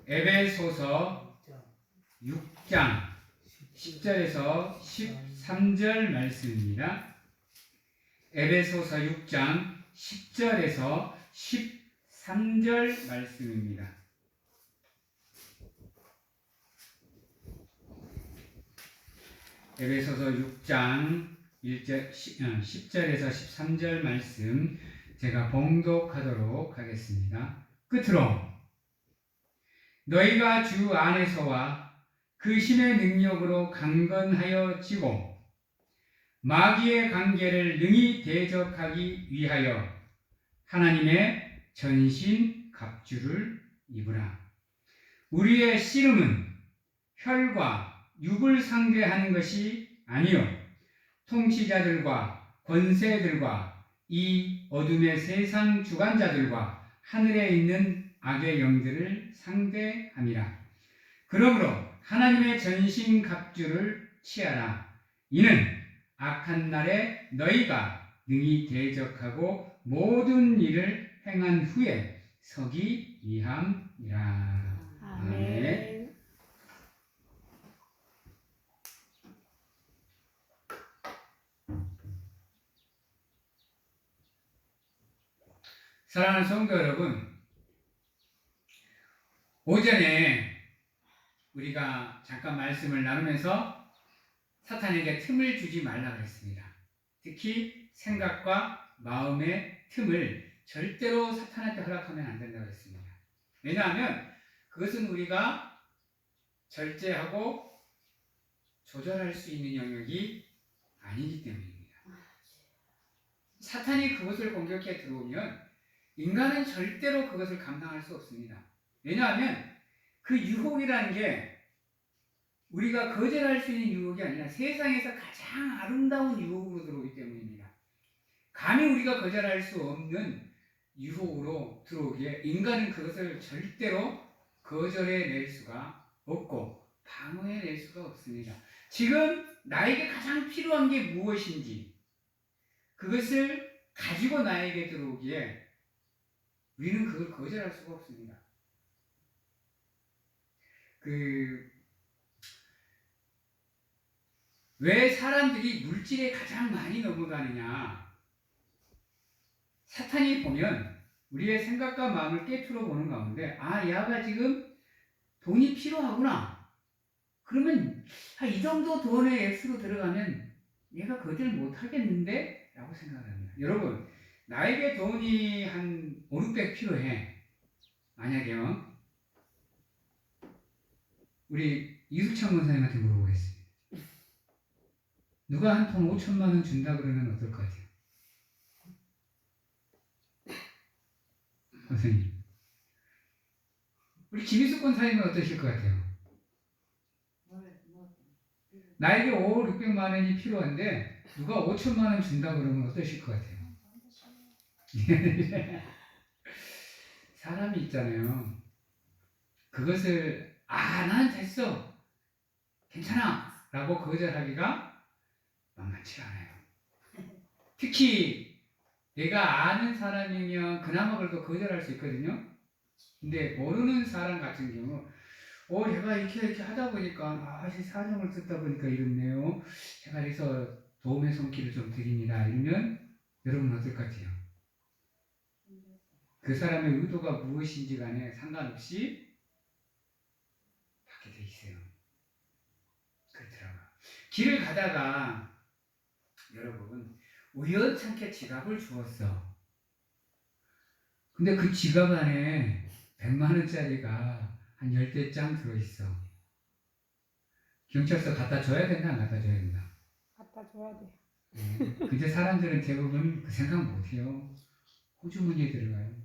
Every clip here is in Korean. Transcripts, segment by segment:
에베소서 6장 10절에서 13절 말씀입니다. 에베소서 6장 10절에서 13절 말씀입니다. 에베소서 6장 10절에서 13절 말씀 제가 봉독하도록 하겠습니다. 끝으로 너희가 주 안에서와 그 신의 능력으로 강건하여 지고 마귀의 관계를 능히 대적하기 위하여 하나님의 전신 갑주를 입으라. 우리의 씨름은 혈과 육을 상대하는 것이 아니요 통치자들과 권세들과 이 어둠의 세상 주관자들과 하늘에 있는 악의 영들을 상대함이라. 그러므로 하나님의 전신 갑주를 취하라. 이는 악한 날에 너희가 능히 대적하고 모든 일을 행한 후에 서기 위함이라. 아멘. 사랑하는 성도 여러분, 오전에 우리가 잠깐 말씀을 나누면서 사탄에게 틈을 주지 말라 그랬습니다. 특히 생각과 마음의 틈을 절대로 사탄한테 허락하면 안 된다고 했습니다. 왜냐하면 그것은 우리가 절제하고 조절할 수 있는 영역이 아니기 때문입니다. 사탄이 그것을 공격해 들어오면 인간은 절대로 그것을 감당할 수 없습니다. 왜냐하면 그 유혹이라는 게 우리가 거절할 수 있는 유혹이 아니라 세상에서 가장 아름다운 유혹으로 들어오기 때문입니다. 감히 우리가 거절할 수 없는 유혹으로 들어오기에 인간은 그것을 절대로 거절해낼 수가 없고 방어해낼 수가 없습니다. 지금 나에게 가장 필요한 게 무엇인지 그것을 가지고 나에게 들어오기에 우리는 그걸 거절할 수가 없습니다. 왜 사람들이 물질에 가장 많이 넘어가느냐? 사탄이 보면 우리의 생각과 마음을 깨트려 보는 가운데 얘가 지금 돈이 필요하구나. 그러면 이 정도 돈의 액수로 들어가면 얘가 거절 못하겠는데? 라고 생각을 합니다. 여러분, 나에게 돈이 한 500, 600 필요해. 만약에요. 우리 이숙창 권사님한테 물어보겠습니다. 누가 한 통 5천만 원 준다 그러면 어떨 것 같아요? 선생님. 우리 김희숙 권사님은 어떠실 것 같아요? 나에게 5, 600만 원이 필요한데 누가 5천만 원 준다 그러면 어떠실 것 같아요? 사람이 있잖아요. 그것을 난 됐어. 괜찮아. 라고 거절하기가 만만치 않아요. 특히 내가 아는 사람이면 그나마 그래도 거절할 수 있거든요. 근데 모르는 사람 같은 경우 제가 이렇게 하다 보니까 사정을 듣다 보니까 이렇네요. 제가 그래서 도움의 손길을 좀 드립니다. 이러면 여러분 어떨 것 같아요? 그 사람의 의도가 무엇인지 간에 상관없이 받게 돼 있어요. 그렇더라고요. 길을 가다가 여러분 우연찮게 지갑을 주었어. 근데 그 지갑 안에 100만 원짜리가 한 10대장 들어있어. 경찰서 갖다 줘야 된다, 안 갖다 줘야 된다? 갖다 줘야 돼. 근데 사람들은 대부분 그 생각 못해요. 호주머니에 들어가요.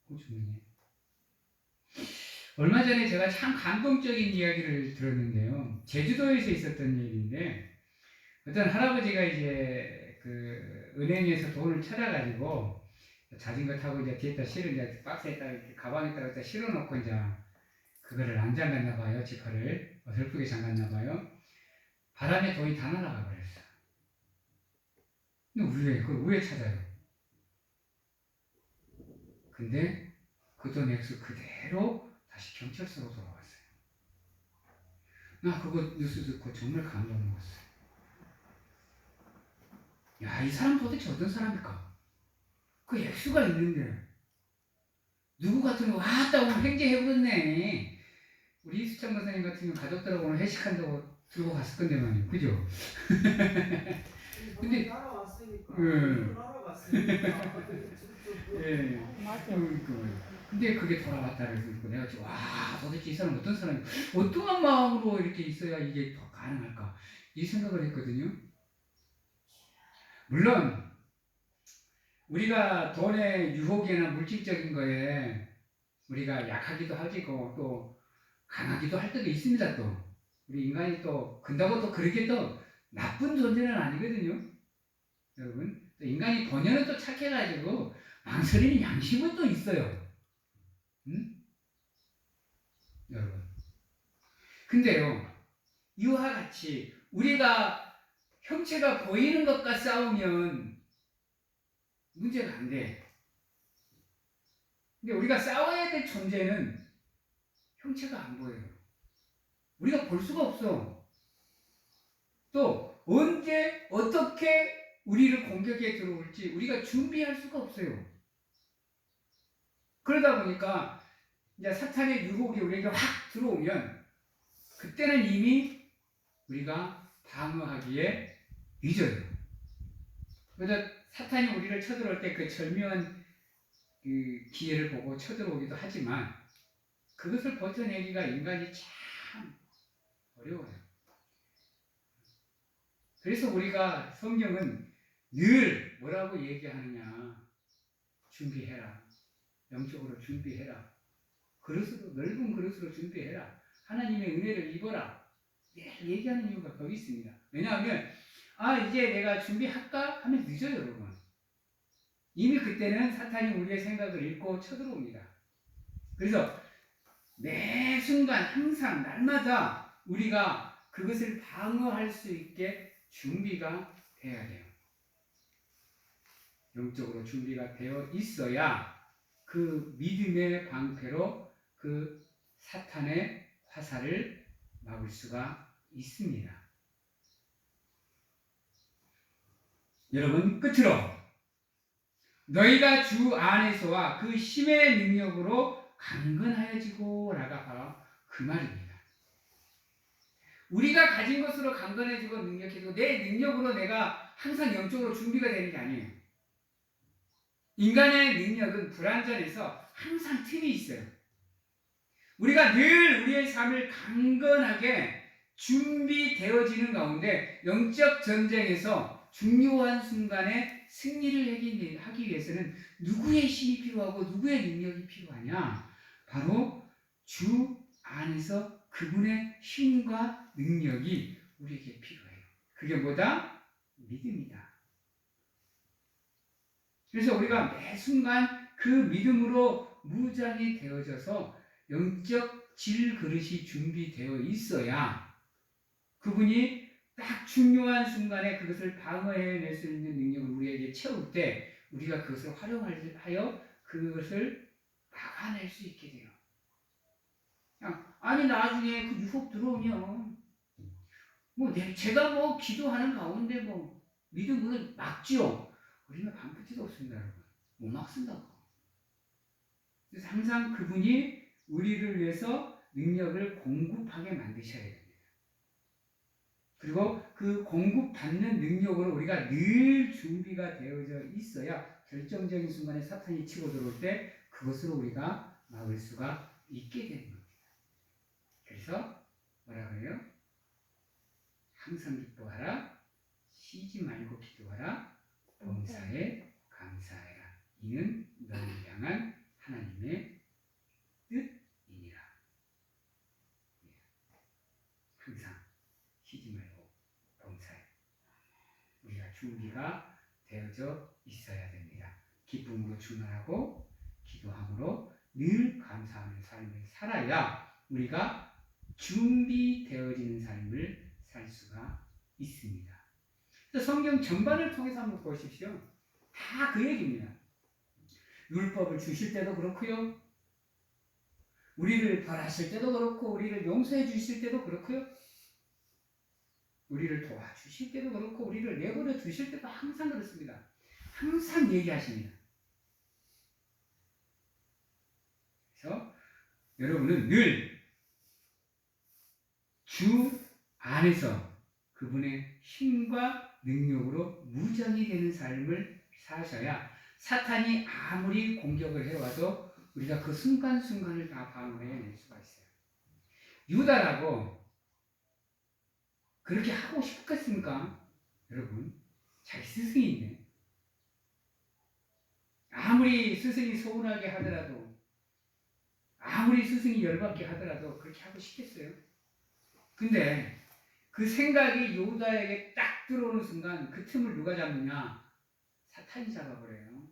호주머니에. 얼마 전에 제가 참 감동적인 이야기를 들었는데요. 제주도에서 있었던 일인데 어떤 할아버지가 이제 그 은행에서 돈을 찾아가지고 자전거 타고 이제 뒤에다 이제 박스에다 이렇게 가방에다가 실어놓고 이제 그거를 안 잠갔나 봐요. 지퍼를 어설프게 잠갔나 봐요. 바람에 돈이 다 날아가 버렸어. 근데 그걸 왜 찾아요? 근데 그 돈 액수 그대로 다시 경찰서로 돌아왔어요. 나 그거 뉴스 듣고 정말 감동 먹었어요. 야, 이 사람 도대체 어떤 사람일까? 그 액수가 있는데 누구 같으면 왔다 오늘 횡재해버렸네. 우리 이수찬 목사님 같으면 가족들하고 오늘 회식한다고 들고 갔을 건데 말이에요. 그죠? 근데 따라왔으니까. 예. 따라갔으니까. 예. 맞아. 근데 그게 돌아왔다를 듣고 내가 지금 와 도대체 이 사람 어떤 사람이 어떠한 마음으로 이렇게 있어야 이게 더 가능할까 이 생각을 했거든요. 물론 우리가 돈의 유혹이나 물질적인 거에 우리가 약하기도 하지고 또 강하기도 할 때도 있습니다. 또 우리 인간이 또 근다고 또 그렇게 또 나쁜 존재는 아니거든요. 여러분 또 인간이 본연은 또 착해가지고 망설이는 양심은 또 있어요. 응? 여러분 근데요 이와 같이 우리가 형체가 보이는 것과 싸우면 문제가 안 돼. 근데 우리가 싸워야 될 존재는 형체가 안 보여요. 우리가 볼 수가 없어. 또 언제 어떻게 우리를 공격해 들어올지 우리가 준비할 수가 없어요. 그러다 보니까 이제 사탄의 유혹이 우리에게 확 들어오면 그때는 이미 우리가 방어하기에 늦어요. 그래서 사탄이 우리를 쳐들어올 때 그 절묘한 그 기회를 보고 쳐들어오기도 하지만 그것을 버텨내기가 인간이 참 어려워요. 그래서 우리가 성경은 늘 뭐라고 얘기하느냐. 준비해라. 영적으로 준비해라. 그릇으로, 넓은 그릇으로 준비해라. 하나님의 은혜를 입어라. 얘기하는 이유가 거기 있습니다. 왜냐하면 이제 내가 준비할까? 하면 늦어요, 여러분. 이미 그때는 사탄이 우리의 생각을 읽고 쳐들어옵니다. 그래서 매 순간 항상 날마다 우리가 그것을 방어할 수 있게 준비가 돼야 돼요. 영적으로 준비가 되어 있어야 그 믿음의 방패로 그 사탄의 화살을 막을 수가 있습니다. 여러분 끝으로 너희가 주 안에서와 그 힘의 능력으로 강건하여지고 라가 바로 그 말입니다. 우리가 가진 것으로 강건해지고 능력해지고 내 능력으로 내가 항상 영적으로 준비가 되는 게 아니에요. 인간의 능력은 불완전해서 항상 틈이 있어요. 우리가 늘 우리의 삶을 강건하게 준비되어지는 가운데 영적 전쟁에서 중요한 순간에 승리를 하기 위해서는 누구의 힘이 필요하고 누구의 능력이 필요하냐? 바로 주 안에서 그분의 힘과 능력이 우리에게 필요해요. 그게 뭐다? 믿음이다. 그래서 우리가 매 순간 그 믿음으로 무장이 되어져서 영적 질그릇이 준비되어 있어야 그분이 딱 중요한 순간에 그것을 방어해낼 수 있는 능력을 우리에게 채울 때 우리가 그것을 활용하여 그것을 막아낼 수 있게 돼요. 아니 나중에 그 유혹 들어오면 제가 기도하는 가운데 믿음으로 막지요. 우리는 방패치도 없습니다, 여러분. 못 막쓴다고. 그래서 항상 그분이 우리를 위해서 능력을 공급하게 만드셔야 됩니다. 그리고 그 공급받는 능력으로 우리가 늘 준비가 되어져 있어야 결정적인 순간에 사탄이 치고 들어올 때 그것으로 우리가 막을 수가 있게 되는 겁니다. 그래서 뭐라 그래요? 항상 기뻐하라, 쉬지 말고 기도하라, 범사에 감사해라. 이는 너를 향한 하나님의 뜻이니라. 항상 쉬지 말고 범사해. 우리가 준비가 되어져 있어야 됩니다. 기쁨으로 충만하고 기도함으로 늘 감사하는 삶을 살아야 우리가 준비되어지는 삶을 살 수가 있습니다. 성경 전반을 통해서 한번 보십시오. 다 그 얘기입니다. 율법을 주실 때도 그렇고요. 우리를 벌하실 때도 그렇고 우리를 용서해 주실 때도 그렇고요. 우리를 도와주실 때도 그렇고 우리를 내버려 두실 때도 항상 그렇습니다. 항상 얘기하십니다. 그래서 여러분은 늘 주 안에서 그분의 힘과 능력으로 무장이 되는 삶을 사셔야 사탄이 아무리 공격을 해와도 우리가 그 순간순간을 다 방어해낼 수가 있어요. 유다라고 그렇게 하고 싶겠습니까? 여러분, 자기 스승인데 아무리 스승이 서운하게 하더라도 아무리 스승이 열받게 하더라도 그렇게 하고 싶겠어요? 근데 그 생각이 유다에게 딱 들어오는 순간 그 틈을 누가 잡느냐? 사탄이 잡아버려요.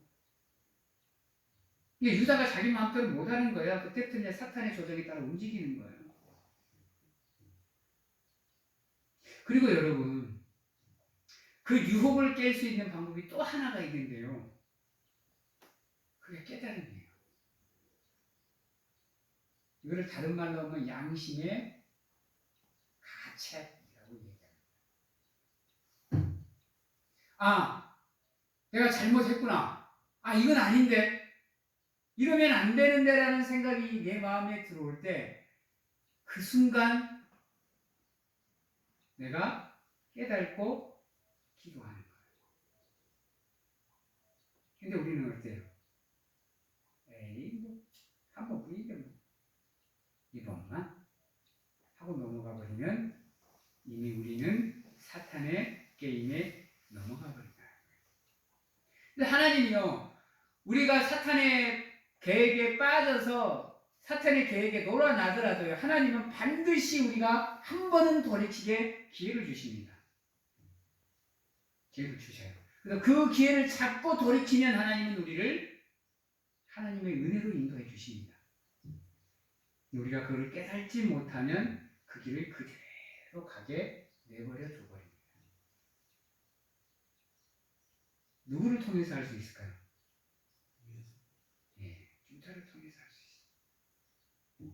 이게 유다가 자기 마음대로 못하는 거야. 그때부터 이제 사탄의 조정에 따라 움직이는 거예요. 그리고 여러분, 그 유혹을 깰 수 있는 방법이 또 하나가 있는데요. 그게 깨달음이에요. 이거를 다른 말로 하면 양심의 가책이라고 얘기합니다. 아, 내가 잘못했구나. 아, 이건 아닌데. 이러면 안 되는데 라는 생각이 내 마음에 들어올 때 그 순간 내가 깨닫고 기도하는 거예요. 근데 우리는 어때요? 에이, 뭐, 한 번뿐인데 뭐. 이번만 하고 넘어가 버리면 이미 우리는 사탄의 게임에 넘어가 버린다. 근데 하나님이요, 우리가 사탄의 계획에 빠져서 사탄의 계획에 놀아나더라도요, 하나님은 반드시 우리가 한 번은 돌이키게 기회를 주십니다. 기회를 주셔요. 그래서 그 기회를 잡고 돌이키면 하나님은 우리를 하나님의 은혜로 인도해 주십니다. 우리가 그걸 깨닫지 못하면 그 길을 그대로 가게 내버려 둬버립니다. 누구를 통해서 할 수 있을까요? 유다를 통해서 할 수 있어요.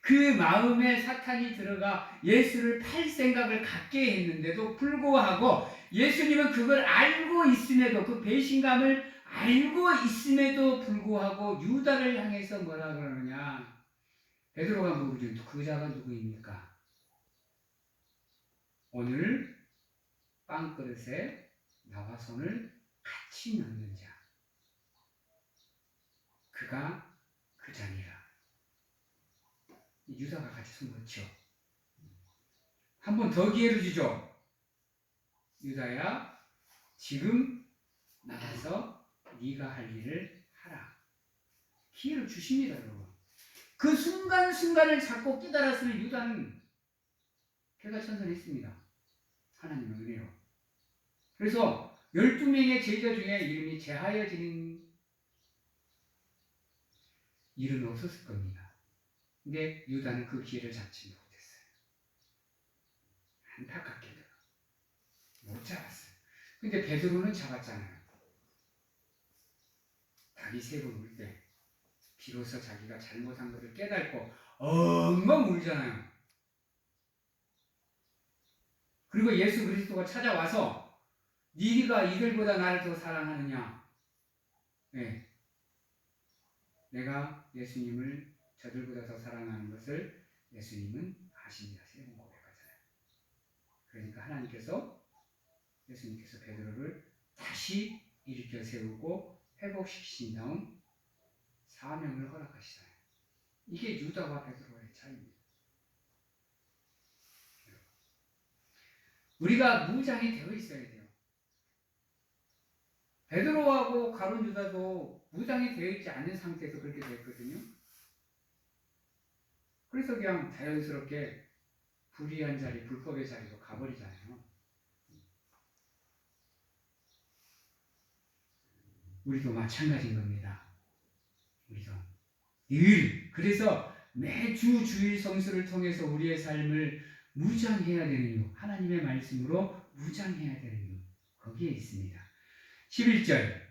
그 마음에 사탄이 들어가 예수를 팔 생각을 갖게 했는데도 불구하고 예수님은 그걸 알고 있음에도 그 배신감을 알고 있음에도 불구하고 유다를 향해서 뭐라 그러느냐? 베드로가 물으죠. 그 자가 누구입니까? 오늘 빵그릇에 나와 손을 같이 넣는 자. 그가 그 자니라. 유다가 같이 손 넣죠. 한 번 더 기회를 주죠. 유다야, 지금 나가서 네가 할 일을 하라. 기회를 주십니다, 여러분. 그 순간순간을 잡고 깨달았으면 유다는 개가천선했습니다. 하나님의 은혜로. 그래서 12명의 제자 중에 이름이 제하여지는 일은 없었을 겁니다. 근데 유다는 그 기회를 잡지 못했어요. 안타깝게도 못 잡았어요. 근데 베드로는 잡았잖아요. 닭이 3번 울 때 비로소 자기가 잘못한 것을 깨닫고 엉엉 울잖아요. 그리고 예수 그리스도가 찾아와서 네가 이들보다 나를 더 사랑하느냐? 네. 내가 예수님을 저들보다 더 사랑하는 것을 예수님은 아십니다. 3번 고백하잖아요. 그러니까 하나님께서 예수님께서 베드로를 다시 일으켜 세우고 회복시키신 다음 사명을 허락하시잖아요. 이게 유다와 베드로의 차이입니다. 우리가 무장이 되어 있어야 돼요. 베드로하고 가룟 유다도 무장이 되어 있지 않은 상태에서 그렇게 됐거든요. 그래서 그냥 자연스럽게 불의한 자리, 불법의 자리로 가버리잖아요. 우리도 마찬가지인 겁니다. 우리도 늘 그래서 매주 주일 성수를 통해서 우리의 삶을 무장해야 되는 이유, 하나님의 말씀으로 무장해야 되는 이유, 거기에 있습니다. 11절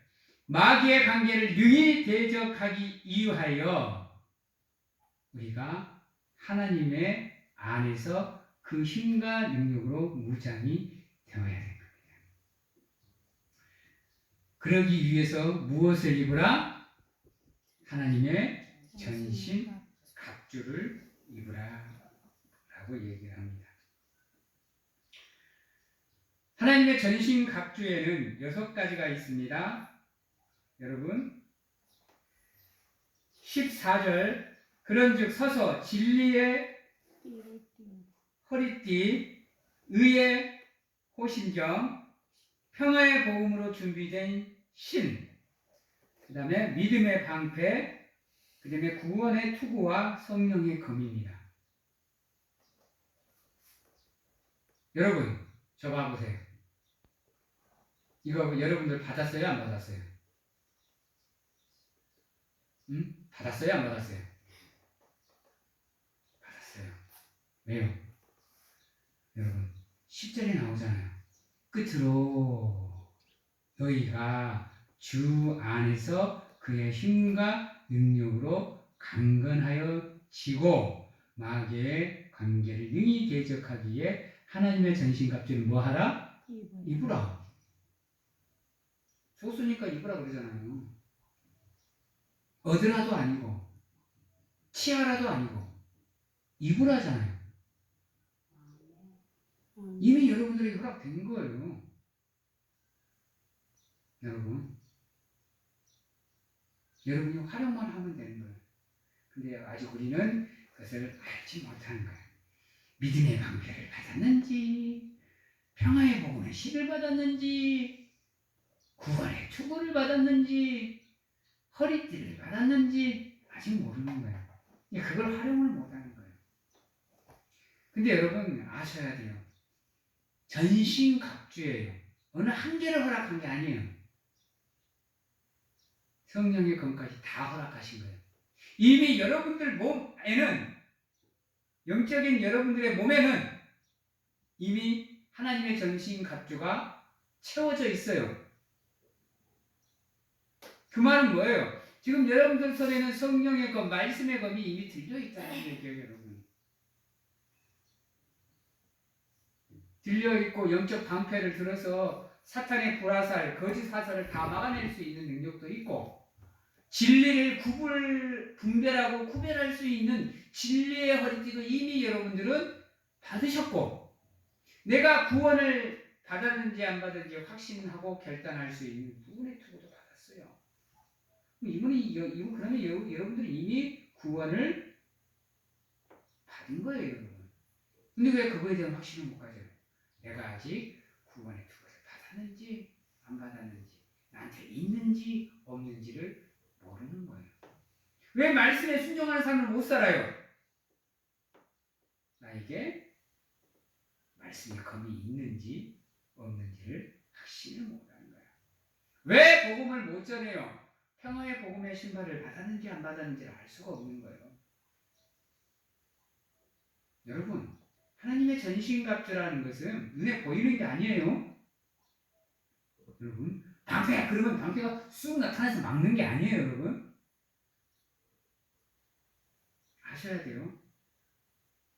마귀의 관계를 능히 대적하기 이유하여 우리가 하나님의 안에서 그 힘과 능력으로 무장이 되어야 됩니다. 그러기 위해서 무엇을 입으라? 하나님의 전신 갑주를 입으라 라고 얘기를 합니다. 하나님의 전신 갑주에는 6가지가 있습니다. 여러분 14절 그런즉 서서 진리의 허리띠 의의 호심경 평화의 복음으로 준비된 신, 그 다음에 믿음의 방패, 그 다음에 구원의 투구와 성령의 검입니다. 여러분 저 봐보세요. 이거 여러분들 받았어요? 안 받았어요? 응? 받았어요? 안 받았어요? 받았어요. 왜요? 여러분 10절에 나오잖아요. 끝으로 너희가 주 안에서 그의 힘과 능력으로 강건하여 지고 마귀의 관계를 능히 대적하기에 하나님의 전신갑주를 뭐하라? 입으라. 줬으니까 입으라 그러잖아요. 얻으라도 아니고 취하라도 아니고 입으라잖아요. 이미 여러분들에게 허락된 거예요. 여러분이 활용만 하면 되는 거예요. 근데 아직 우리는 그것을 알지 못하는 거예요. 믿음의 방패를 받았는지, 평화의 복음의 실을 받았는지, 구원의 투구를 받았는지, 허리띠를 받았는지 아직 모르는 거예요. 그걸 활용을 못하는 거예요. 근데 여러분 아셔야 돼요. 전신갑주예요. 어느 한 개를 허락한 게 아니에요. 성령의 검까지 다 허락하신 거예요. 이미 여러분들 몸에는, 영적인 여러분들의 몸에는 이미 하나님의 전신갑주가 채워져 있어요. 그 말은 뭐예요? 지금 여러분들 손에는 성령의 검, 말씀의 검이 이미 들려있다는 얘기예요, 여러분. 들려있고 영적 방패를 들어서 사탄의 불화살, 거짓 사설을 다 막아낼 수 있는 능력도 있고, 진리를 분별하고 구별할 수 있는 진리의 허리띠도 이미 여러분들은 받으셨고, 내가 구원을 받았는지 안 받았는지 확신하고 결단할 수 있는 구원의 투구도 받았어요. 그러면 여러분들이 이미 구원을 받은 거예요, 여러분. 근데 왜 그거에 대한 확신을 못 가져요? 내가 아직 구원의 투구를 받았는지 안 받았는지, 나한테 있는지 없는지를 모르는 거예요. 왜 말씀에 순종하는 삶을 못 살아요? 나에게 말씀의 검이 있는지 없는지를 확신을 못하는 거예요. 왜 복음을 못 전해요? 평화의 복음의 신발을 받았는지 안 받았는지를 알 수가 없는 거예요. 여러분, 하나님의 전신갑주라는 것은 눈에 보이는 게 아니에요. 여러분, 방패, 그러면 방패가 쑥 나타나서 막는 게 아니에요, 여러분. 아셔야 돼요.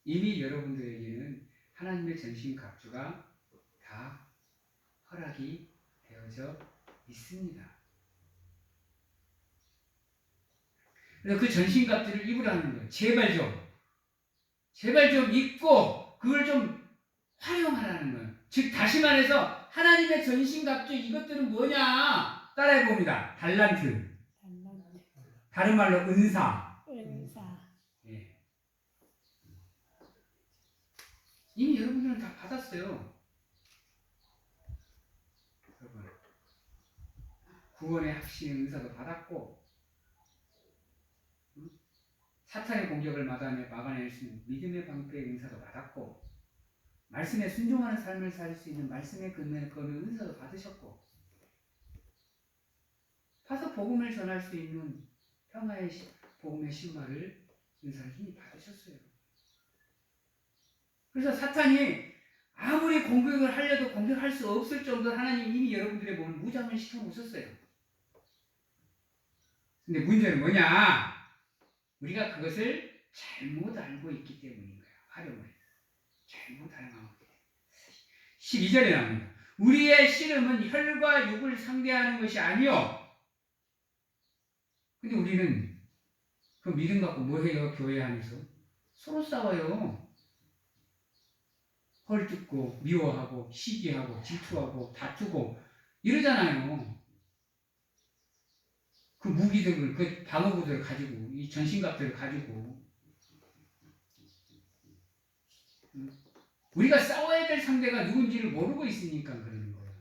이미 여러분들에게는 하나님의 전신갑주가 다 허락이 되어져 있습니다. 그래서 그 전신갑주를 입으라는 거예요. 제발 좀 입고 그걸 좀 활용하라는 거예요. 즉 다시 말해서 하나님의 전신갑주 이것들은 뭐냐? 따라해 봅니다. 달란트. 다른 말로 은사. 예. 이미 여러분들은 다 받았어요. 여러분, 구원의 확신의 은사도 받았고, 사탄의 공격을 막아낼 수 있는 믿음의 방패의 은사도 받았고, 말씀에 순종하는 삶을 살 수 있는 말씀의 근거의 은사도 받으셨고, 파서 복음을 전할 수 있는 평화의 복음의 신발을 은사를 이미 받으셨어요. 그래서 사탄이 아무리 공격을 하려도 공격할 수 없을 정도로 하나님 이미 여러분들의 몸을 무장을 시켜놓으셨어요. 근데 문제는 뭐냐? 우리가 그것을 잘못 알고 있기 때문인 거야. 활용을. 잘못 알고 있기 때문에. 12절에 나옵니다. 우리의 씨름은 혈과 육을 상대하는 것이 아니요. 근데 우리는 그 믿음 갖고 뭐 해요? 교회 안에서 서로 싸워요. 헐뜯고 미워하고 시기하고 질투하고 다투고 이러잖아요. 그 무기들을 그 방어구들을 가지고 이 전신갑들을 가지고 우리가 싸워야 될 상대가 누군지를 모르고 있으니까 그러는 거야.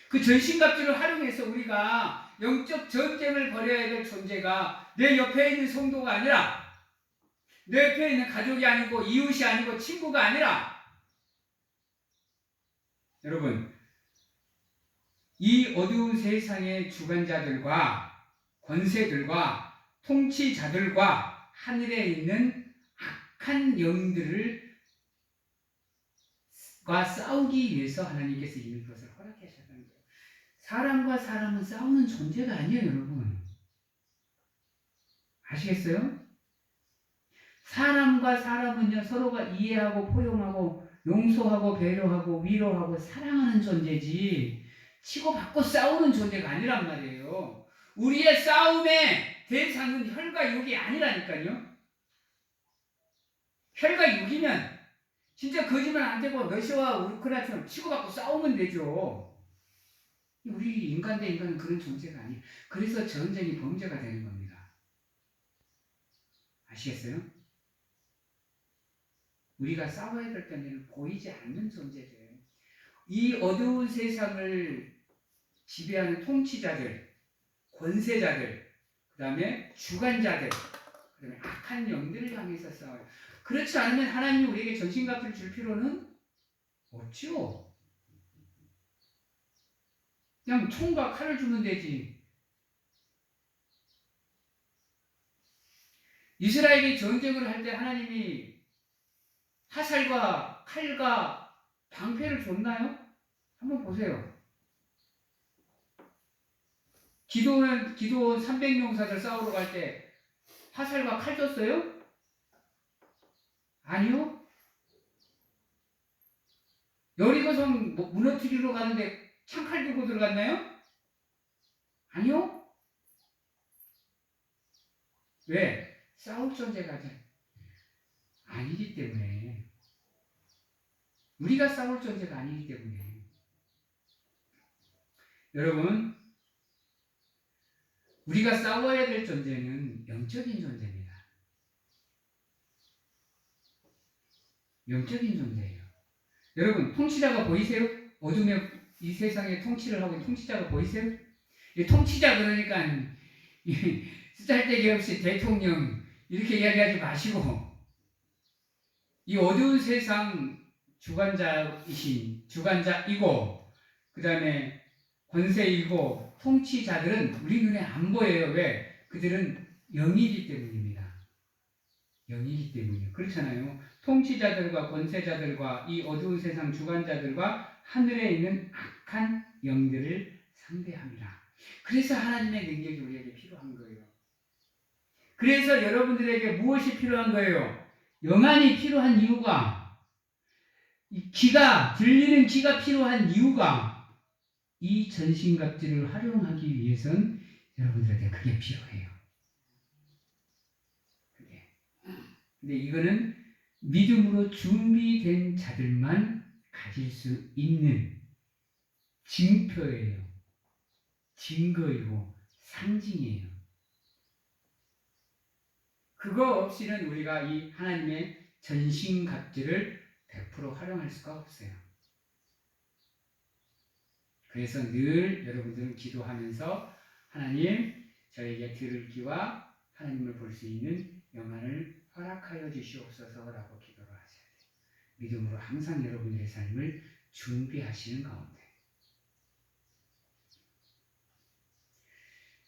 그 전신갑들을 활용해서 우리가 영적 전쟁을 벌여야 될 존재가 내 옆에 있는 성도가 아니라 내 옆에 있는 가족이 아니고 이웃이 아니고 친구가 아니라 여러분 이 어두운 세상의 주관자들과 권세들과 통치자들과 하늘에 있는 악한 영들과 싸우기 위해서 하나님께서 이미 그것을 허락하셨다는 거예요. 사람과 사람은 싸우는 존재가 아니에요, 여러분. 아시겠어요? 사람과 사람은요, 서로가 이해하고 포용하고 용서하고 배려하고 위로하고 사랑하는 존재지 치고받고 싸우는 존재가 아니란 말이에요. 우리의 싸움의 대상은 혈과 육이 아니라니까요. 혈과 육이면 진짜 거짓말 안 되고 러시아와 우크라이나처럼 치고받고 싸우면 되죠. 우리 인간 대 인간은 그런 존재가 아니에요. 그래서 전쟁이 범죄가 되는 겁니다. 아시겠어요? 우리가 싸워야 될 때는 보이지 않는 존재들. 이 어두운 세상을 지배하는 통치자들, 권세자들, 그 다음에 주관자들, 그 다음에 악한 영들을 향해서 싸워요. 그렇지 않으면 하나님이 우리에게 전신갑주를 줄 필요는 없죠. 그냥 총과 칼을 주면 되지. 이스라엘이 전쟁을 할 때 하나님이 화살과 칼과 방패를 줬나요? 한번 보세요. 기도원 300명사들 싸우러 갈 때 화살과 칼 줬어요? 아니요. 여리고성 무너뜨리러 가는데 창칼 들고 들어갔나요? 아니요. 왜? 싸울 존재가 아니기 때문에. 우리가 싸울 존재가 아니기 때문에. 여러분, 우리가 싸워야 될 존재는 영적인 존재입니다. 영적인 존재예요. 여러분, 통치자가 보이세요? 어둠의 이 세상에 통치를 하고 있는 통치자가 보이세요? 이 통치자 그러니까 쓰잘데기 없이 대통령 이렇게 이야기하지 마시고 이 어두운 세상 주관자이고 그 다음에 권세이고 통치자들은 우리 눈에 안 보여요. 왜? 그들은 영이기 때문입니다. 영이기 때문이에요. 그렇잖아요. 통치자들과 권세자들과 이 어두운 세상 주관자들과 하늘에 있는 악한 영들을 상대합니다. 그래서 하나님의 능력이 우리에게 필요한 거예요. 그래서 여러분들에게 무엇이 필요한 거예요? 영안이 필요한 이유가, 들리는 귀가 필요한 이유가 이 전신갑주를 활용하기 위해선 여러분들에게 그게 필요해요. 근데 이거는 믿음으로 준비된 자들만 가질 수 있는 증표예요. 증거이고 상징이에요. 그거 없이는 우리가 이 하나님의 전신갑주를 100% 활용할 수가 없어요. 그래서 늘 여러분들은 기도하면서 하나님 저에게 들을 귀와 하나님을 볼 수 있는 영안을 허락하여 주시옵소서라고 기도를 하셔야 돼요. 믿음으로 항상 여러분들의 삶을 준비하시는 가운데.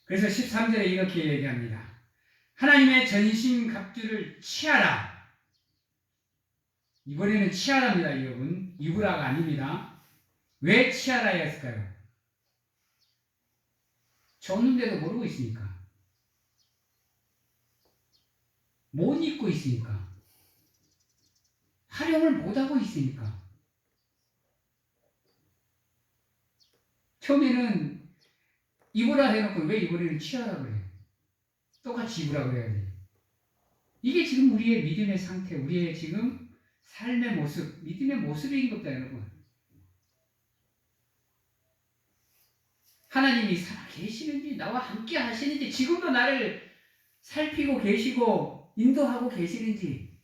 그래서 13절에 이렇게 얘기합니다. 하나님의 전신갑주를 취하라. 이번에는 취하랍니다, 여러분. 입으라가 아닙니다. 왜 취하라 했을까요? 줬는데도 모르고 있으니까. 못 입고 있으니까. 활용을 못하고 있으니까. 처음에는 입으라 해놓고 왜 이번에는 취하라 그래요? 똑같이 입으라 그래야지. 이게 지금 우리의 믿음의 상태, 우리의 지금 삶의 모습, 믿음의 모습인 겁니다, 여러분. 하나님이 살아계시는지, 나와 함께 하시는지, 지금도 나를 살피고 계시고 인도하고 계시는지,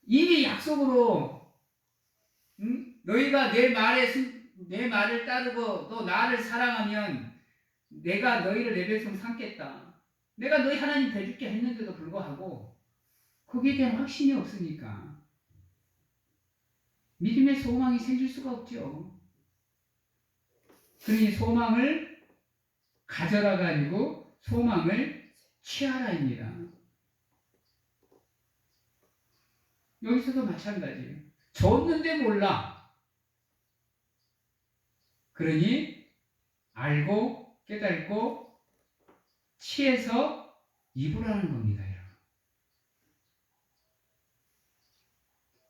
이미 약속으로 너희가 내 말을 따르고 또 나를 사랑하면 내가 너희를 내 백성 삼겠다. 내가 너희 하나님 되줄게 했는데도 불구하고 거기에 대한 확신이 없으니까 믿음의 소망이 생길 수가 없죠. 그러니 소망을 가져라가 아니고 소망을 취하라입니다. 여기서도 마찬가지예요. 줬는데 몰라. 그러니 알고 깨닫고 취해서 입으라는 겁니다. 여러분.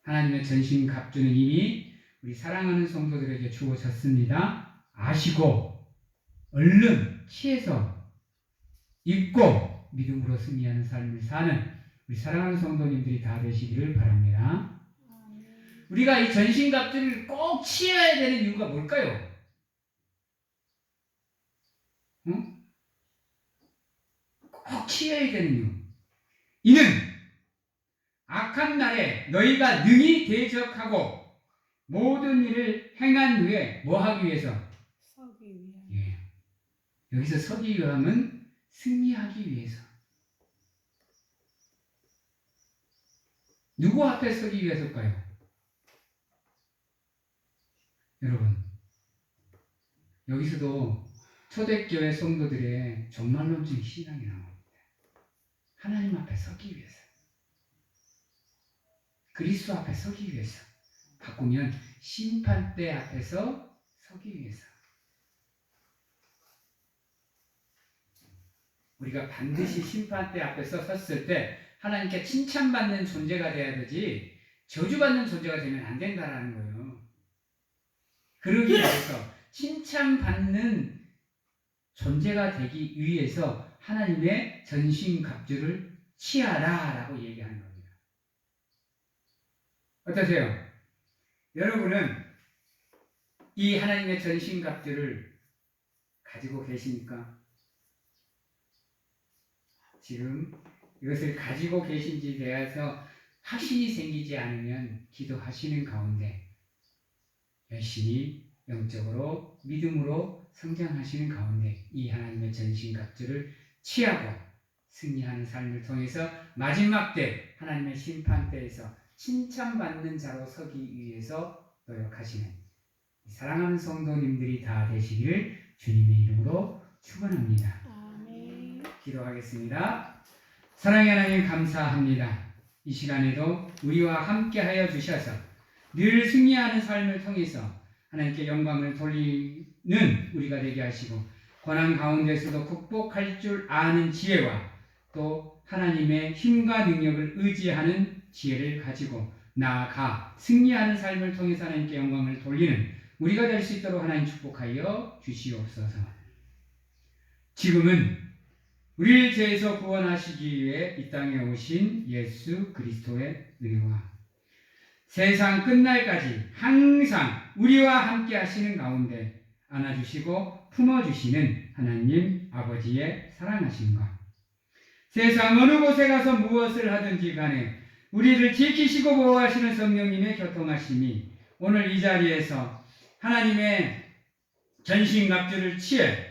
하나님의 전신갑주는 이미 우리 사랑하는 성도들에게 주어졌습니다. 아시고 얼른 취해서 입고 믿음으로 승리하는 삶을 사는 우리 사랑하는 성도님들이 다 되시기를 바랍니다. 우리가 이 전신갑주를 꼭 취해야 되는 이유가 뭘까요? 응? 꼭 취해야 되는 이유. 이는 악한 날에 너희가 능히 대적하고 모든 일을 행한 후에 뭐 하기 위해서? 서기 위한. 예. 여기서 서기 위함은 승리하기 위해서. 누구 앞에 서기 위해서일까요? 여러분, 여기서도 초대교회 성도들의 종말론적 신앙이 나옵니다. 하나님 앞에 서기 위해서. 그리스도 앞에 서기 위해서. 바꾸면 심판대 앞에서 서기 위해서. 우리가 반드시 심판대 앞에서 섰을 때 하나님께 칭찬받는 존재가 돼야 되지 저주받는 존재가 되면 안 된다라는 거예요. 그러기 위해서 칭찬받는 존재가 되기 위해서 하나님의 전신갑주를 취하라라고 얘기하는 겁니다. 어떠세요? 여러분은 이 하나님의 전신갑주를 가지고 계십니까? 지금 이것을 가지고 계신지에 대해서 확신이 생기지 않으면 기도하시는 가운데 열심히 영적으로 믿음으로 성장하시는 가운데 이 하나님의 전신갑주를 취하고 승리하는 삶을 통해서 마지막 때 하나님의 심판대에서 칭찬받는 자로 서기 위해서 노력하시는 사랑하는 성도님들이 다 되시기를 주님의 이름으로 축원합니다. 아멘. 기도하겠습니다. 사랑의 하나님 감사합니다. 이 시간에도 우리와 함께하여 주셔서 늘 승리하는 삶을 통해서 하나님께 영광을 돌리는 우리가 되게 하시고 고난 가운데서도 극복할 줄 아는 지혜와 또 하나님의 힘과 능력을 의지하는 지혜를 가지고 나아가 승리하는 삶을 통해서 하나님께 영광을 돌리는 우리가 될 수 있도록 하나님 축복하여 주시옵소서. 지금은 우리를 죄에서 구원하시기 위해 이 땅에 오신 예수 그리스도의 은혜와 세상 끝날까지 항상 우리와 함께 하시는 가운데 안아주시고 품어주시는 하나님 아버지의 사랑하심과 세상 어느 곳에 가서 무엇을 하든지 간에 우리를 지키시고 보호하시는 성령님의 교통하심이 오늘 이 자리에서 하나님의 전신갑주를 취해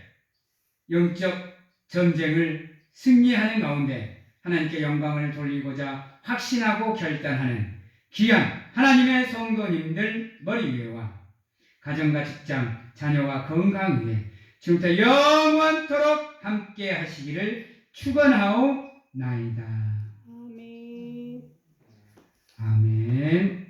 영적 전쟁을 승리하는 가운데 하나님께 영광을 돌리고자 확신하고 결단하는 귀한 하나님의 성도님들 머리 위에와 가정과 직장, 자녀와 건강 위에 지금부터 영원토록 함께 하시기를 축원하오나이다. 아멘. 아멘.